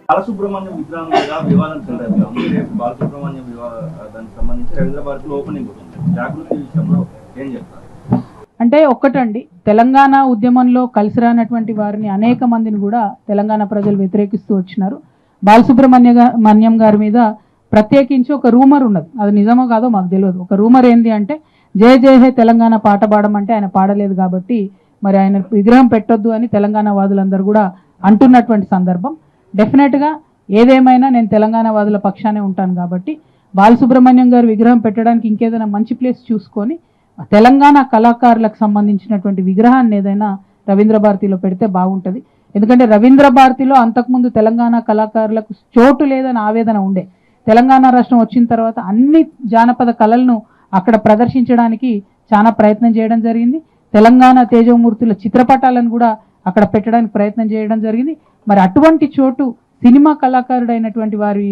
బాలసుబ్రహ్మణ్యం విగ్రహం మీద వివాదం చెందారు. రేపు బాలసుబ్రహ్మణ్యం దానికి సంబంధించి రవీంద్ర భారతిలో ఓపెనింగ్ ఉంటుంది. జాగృతి విషయంలో ఏం చెప్తారు? అంటే ఒక్కటండి, తెలంగాణ ఉద్యమంలో కలిసి రానటువంటి వారిని అనేక మందిని కూడా తెలంగాణ ప్రజలు వ్యతిరేకిస్తూ వచ్చినారు. బాలసుబ్రహ్మణ్యం గారి మీద ప్రత్యేకించి ఒక రూమర్ ఉన్నది, అది నిజమో కాదో మాకు తెలియదు. ఒక రూమర్ ఏంది అంటే, జయ జయ హే తెలంగాణ పాట పాడమంటే ఆయన పాడలేదు కాబట్టి మరి ఆయన విగ్రహం పెట్టొద్దు అని తెలంగాణ వాదులందరూ కూడా అంటున్నటువంటి సందర్భం. డెఫినెట్గా ఏదేమైనా నేను తెలంగాణ వాదుల పక్షానే ఉంటాను కాబట్టి బాలసుబ్రహ్మణ్యం గారు విగ్రహం పెట్టడానికి ఇంకేదైనా మంచి ప్లేస్ చూసుకొని తెలంగాణ కళాకారులకు సంబంధించినటువంటి విగ్రహాన్ని ఏదైనా రవీంద్ర భారతిలో పెడితే బాగుంటుంది. ఎందుకంటే రవీంద్ర భారతిలో అంతకుముందు తెలంగాణ కళాకారులకు చోటు లేదని ఆవేదన ఉండే. తెలంగాణ రాష్ట్రం వచ్చిన తర్వాత అన్ని జానపద కళలను అక్కడ ప్రదర్శించడానికి చాలా ప్రయత్నం చేయడం జరిగింది. తెలంగాణ తేజమూర్తుల చిత్రపటాలను కూడా అక్కడ పెట్టడానికి ప్రయత్నం చేయడం జరిగింది. మరి అటువంటి చోటు సినిమా కళాకారుడైనటువంటి వారి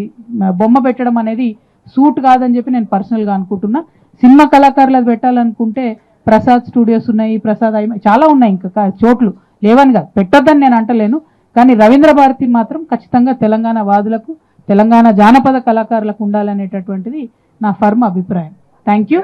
బొమ్మ పెట్టడం అనేది సూట్ కాదని చెప్పి నేను పర్సనల్గా అనుకుంటున్నా. సినిమా కళాకారులు అది పెట్టాలనుకుంటే ప్రసాద్ స్టూడియోస్ ఉన్నాయి, ప్రసాద్ చాలా ఉన్నాయి, ఇంకా చోట్లు లేవని కాదు, పెట్టొద్దని నేను అంటలేను. కానీ రవీంద్ర భారతి మాత్రం ఖచ్చితంగా తెలంగాణ వాదులకు, తెలంగాణ జానపద కళాకారులకు ఉండాలనేటటువంటిది నా ఫర్మ్ అభిప్రాయం. Thank you.